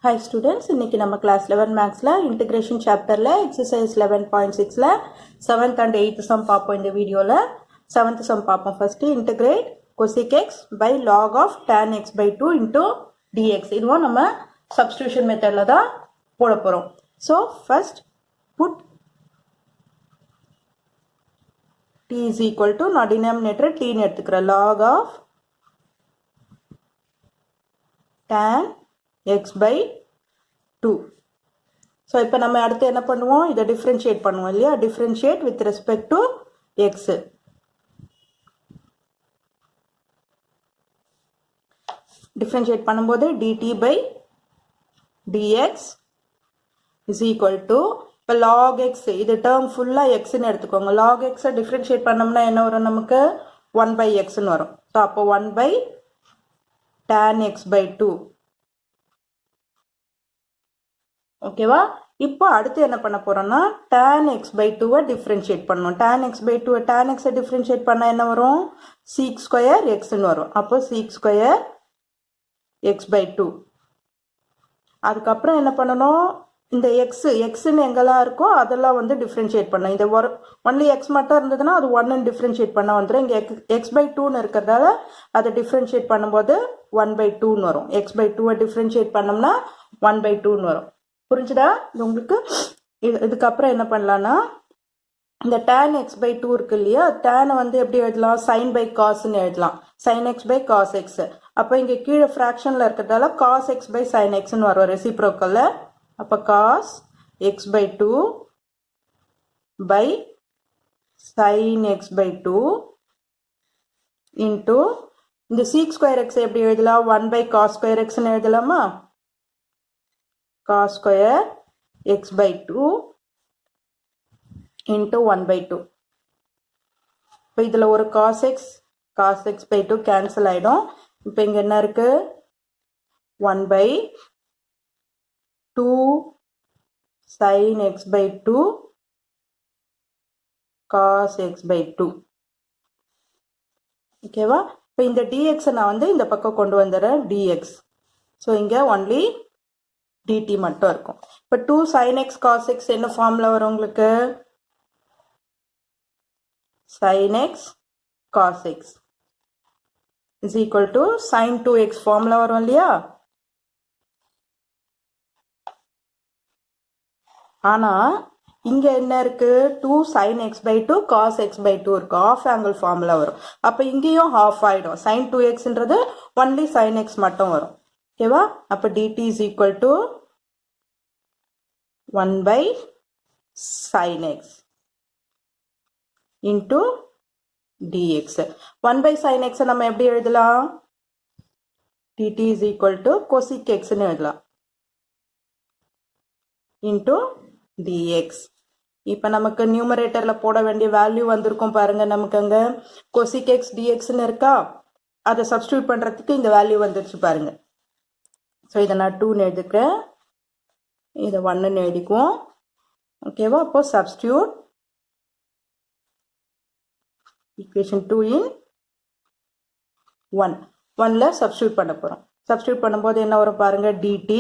Hi students, இன்னைக்கு நம்ம class 11 mathsல integration chapterல exercise 11.6ல 7th and 8th sum பார்ப்போம் இந்த வீடியோல 7th sum பார்ப்போம். first integrate cosec x by log of tan x by 2 into dx. இதுவும் நம்ம substitution methodல தான் போட போறோம். So first put t is equal to நான் denominator t ன்னு எடுத்துக்கிறேன். log of tan x by 2. So, இப்போ நம்ம அடுத்து என்ன பண்ணுவோம்? இதை differentiate பண்ணுவோம் இல்லையா? differentiate with respect to x. differentiate பண்ணும்போது dt by dx is equal to இப்போ log x இது term full-ஆ x ன்னு எடுத்துக்கோங்க. log x differentiate பண்ணோம்னா என்ன வரும் நமக்கு? 1 by x ன்னு வரும். So, அப்போ 1 by tan x by 2. ஓகேவா? இப்போ அடுத்து என்ன பண்ண போறோம்னா tan x by 2 டிஃபரன்ஷியேட் பண்ணணும். tan x by 2 tan x differentiate பண்ணா என்ன வரும்? sec square x ன்னு வரும். அப்போ sec square x by 2. அதுக்கு அப்புறம் என்ன பண்ணனும்? இந்த x ன்னு எங்கெல்லாம் இருக்கோ அதெல்லாம் வந்து டிஃபரன்ஷியேட் பண்ணனும். இந்த only x மட்டும் இருந்ததுன்னா அது 1 ன்னு டிஃபரன்ஷியேட் பண்ண வந்துரும். இங்க x by 2 ன்னு இருக்கறதால அதை டிஃபரன்ஷியேட் பண்ணும்போது 1 by 2 ன்னு வரும். x by 2 டிஃபரன்ஷியேட் பண்ணோம்னா 1 by 2 ன்னு வரும். புரிஞ்சுதா? உங்களுக்கு இதுக்கு அப்புறம் என்ன பண்ணலாம்னா இந்த tan x by 2 இருக்கு இல்லையா? tan வந்து எப்படி எழுதலாம்? sin by cos ன்னு எழுதலாம். sin x by cos x. அப்ப இங்க கீழே ஃபிராக்ஷன்ல இருக்கறதால cos x by sin x ன்னு வரும் ரெசிப்ரோக்கல்ல. அப்ப cos x by 2 by sin x by 2 into இந்த sec square x எப்படி எழுதலாம்? 1 by cos square x ன்னு எழுதலாமா? cos square x by 2 into 1 by 2. இப்போ இதுல ஒரு cos x by 2 cancel ஆயிடும். இப்போ இங்க என்ன இருக்கு? 1 by 2 sin x by 2 cos x by 2. ஓகேவா? இப்போ இந்த dx நான் வந்து இந்த பக்கம் கொண்டு வந்துறேன் dx. So இங்க only dt மட்டும் இருக்கும். இப்போ 2 sin x cos x என்ன ஃபார்ம்ல வரும் உங்களுக்கு? sin x cos x is equal to sin 2x ஃபார்ம்ல வரும் இல்லையா? ஆனா இங்க என்ன இருக்கு? 2 sin x by 2 cos x by 2 இருக்கு. half angle ஃபார்ம்ல வரும். அப்ப இங்கேயும் half ஆயிடும். sin 2xன்றது only sin x மட்டும் வரும். ஓகேவா? அப்ப dt is equal to 1 by sin x into dx. 1 by sin x நம்ம எப்படி எழுதலாம்? dt is equal to cosec x ன்னு எழுதலாம் into dx. இப்ப நமக்கு நியூமரேட்டர்ல போட வேண்டிய வேல்யூ வந்திருக்கும் பாருங்க. நமக்கு அங்க cosec x dx ன்னு இருக்கா? அதை சப்ஸ்டிட்யூட் பண்றதுக்கு இந்த வேல்யூ வந்துருச்சு பாருங்க. ஸோ இதை நான் 2 ன்னு எழுதிக்கிறேன். இதை 1 ன்னு எழுதிக்குவோம். ஓகேவா? அப்போ சப்ஸ்டிட்யூட் equation 2 in 1. 1ல சப்ஸ்டிட்யூட் பண்ண போறோம். சப்ஸ்டிட்யூட் பண்ணும்போது என்ன வரும் பாருங்க? dt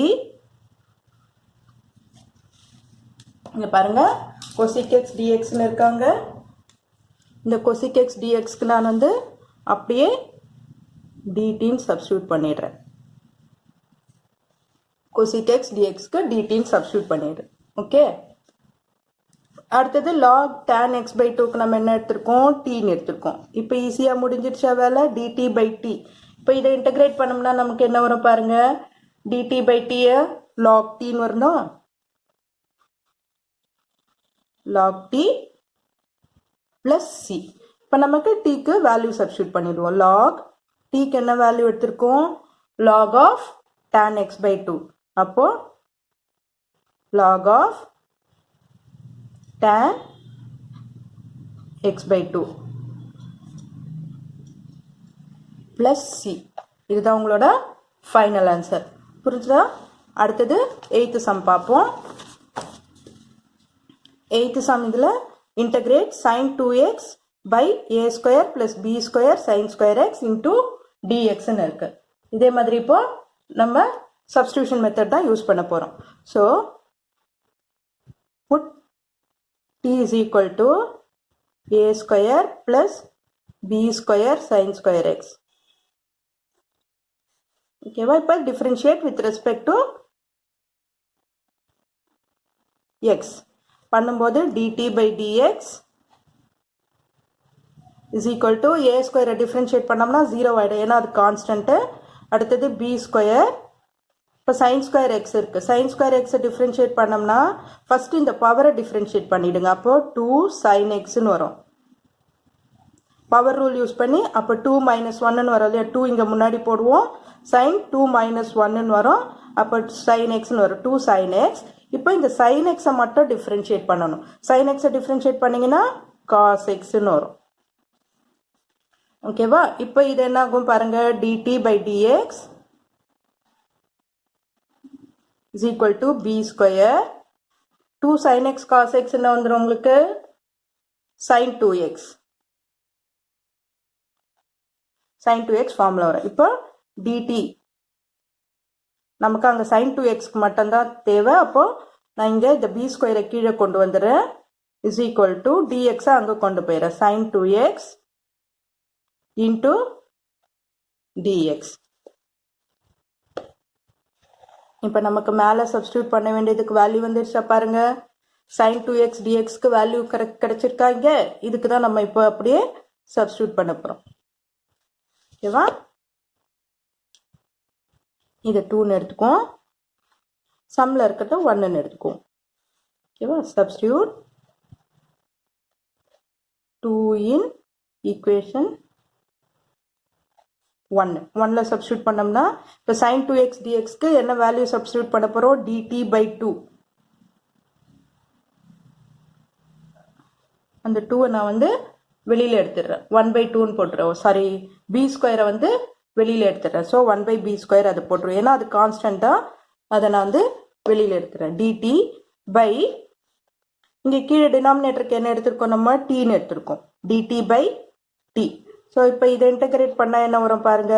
இங்க பாருங்க cosec x dx ன்னு இருக்காங்க. இந்த cosec x dx க்கு நான் வந்து அப்படியே dt ன்னு சப்ஸ்டிட்யூட் பண்ணிடுறேன். cosec x dx க்கு dt ன்னு சப்ஸ்டிட்யூட் பண்ணிடுறேன். ஓகே? அடுத்தது log tan x by 2 க்கு நம்ம என்ன எடுத்துருக்கோம்? t ன்னு எடுத்துருக்கோம். இப்போ ஈஸியா முடிஞ்சிருச்சா வேலை? dt by t. இப்போ இதை இன்டகிரேட் பண்ணோம்னா நமக்கு என்ன வரும் பாருங்க? dt by t log t ன்னு வரணும். log t plus c. இப்போ நமக்கு t க்கு வேல்யூ சப்ஸ்டிட்யூட் பண்ணிடுவோம். log t க்கு என்ன வேல்யூ எடுத்திருக்கோம்? log of tan x by 2. அப்போ log of tan x by 2 plus c. இதுதான் உங்களோட ஃபைனல் ஆன்சர். புரிஞ்சுதா? அடுத்தது 8th சம் பார்ப்போம். 8th சம் இதுல integrate sin 2x by a square plus b square sin square x into dx ன்னு இருக்கு. இதே மாதிரி இப்போ நம்ம சப்ஸ்டிடியூஷன் மெத்தட் தான் யூஸ் பண்ண போகிறோம். So put t is equal to a square plus b square sin square x. ஓகேவா? இப்போ differentiate with respect to x பண்ணும்போது dt by dx is equal to a square differentiate பண்ணோம்னா 0 ஆகிடும், ஏன்னா அது கான்ஸ்டன்ட்டு. அடுத்தது b ஸ்கொயர், இப்போ sine square X இருக்குது. சைன் ஸ்கொயர் எக்ஸை டிஃப்ரென்ஷியேட் பண்ணோம்னா ஃபஸ்ட்டு இந்த பவரை டிஃப்ரென்ஷியேட் பண்ணிவிடுங்க. அப்போது 2 sin எக்ஸ்ன்னு வரும். பவர் ரூல் யூஸ் பண்ணி அப்போ 2 - 1ன்னு வரும் இல்லையா? 2 இங்கே முன்னாடி போடுவோம், sin 2 - 1ன்னு வரும். அப்போ sin எக்ஸ்ன்னு வரும், 2 sin எக்ஸ். இப்போ இந்த sin எக்ஸை மட்டும் டிஃப்ரென்ஷியேட் பண்ணணும். sin எக்ஸை டிஃப்ரென்ஷியேட் பண்ணிங்கன்னா cos எக்ஸ்ன்னு வரும். ஓகேவா? இப்போ இது என்ன ஆகும் பாருங்கள், dt by dx is equal to b square 2 sin x cos x என்ன வந்துடும் உங்களுக்கு, sin 2x. sin 2x formula வரும். இப்போ dt நமக்கு அங்கே sin 2xக்கு மட்டும்தான் தேவை. அப்போது நான் இங்கே இந்த b ஸ்கொயரை கீழே கொண்டு வந்துடுறேன், இஸ் ஈக்குவல் டு dxஐ அங்கே கொண்டு போயிடுறேன், sin 2x into dx. இப்போ நமக்கு மேலே சப்ஸ்டியூட் பண்ண வேண்டியதுக்கு வேல்யூ வந்துருச்சா பாருங்க. sin 2x dxக்கு வேல்யூ கிடைச்சிருக்கா இங்கே? இதுக்கு தான் நம்ம இப்போ அப்படியே சப்ஸ்டியூட் பண்ண போகிறோம். ஓகேவா? இதை 2ன்னு எடுத்துக்குவோம், சம்மில் இருக்கிறத 1ன்னு எடுத்துக்குவோம். ஓகேவா? சப்ஸ்டியூட் 2 in ஈக்குவேஷன் 1ல சப்ஸ்டியூட் பண்ணோம்னா இப்போ sin 2x dxக்கு என்ன வேல்யூ சப்ஸ்டியூட் பண்ண போகிறோம், dt by 2. அந்த 2வை நான் வந்து வெளியில் எடுத்துடுறேன், 1/2ன்னு போட்டுறேன். சாரி, b ஸ்கொயரை வந்து வெளியில் எடுத்துடுறேன். ஸோ 1/b ஸ்கொயர் அது போட்டுருவேன், ஏன்னா அது கான்ஸ்டண்ட்டாக, அதை நான் வந்து வெளியில் எடுத்துறேன். dt by இங்கே கீழே டினாமினேட்டருக்கு என்ன எடுத்திருக்கோம், நம்ம tன்னு எடுத்திருக்கோம், dt by t. ஸோ இப்போ இதை இன்டகிரேட் பண்ணால் என்ன வரும் பாருங்க,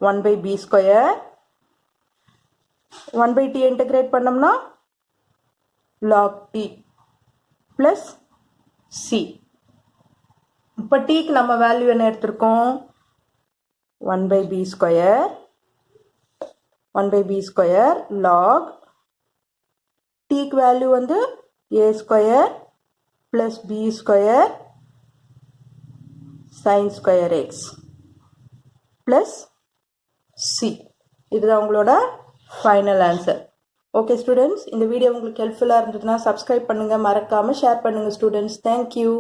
1/b ஸ்கொயர் 1/t இன்டகிரேட் பண்ணோம்னா log t plus c. இப்போ டீக்கு நம்ம வேல்யூ என்ன எடுத்திருக்கோம், 1/b ஸ்கொயர் log டீக்கு வேல்யூ வந்து a square plus b square sin square x plus c. இதுதான் உங்களோட ஃபைனல் ஆன்சர். ஓகே ஸ்டூடெண்ட்ஸ், இந்த வீடியோ உங்களுக்கு ஹெல்ப்ஃபுல்லாக இருந்ததுன்னா சப்ஸ்கிரைப் பண்ணுங்கள், மறக்காமல் ஷேர் பண்ணுங்கள் ஸ்டூடெண்ட்ஸ். தேங்க்யூ.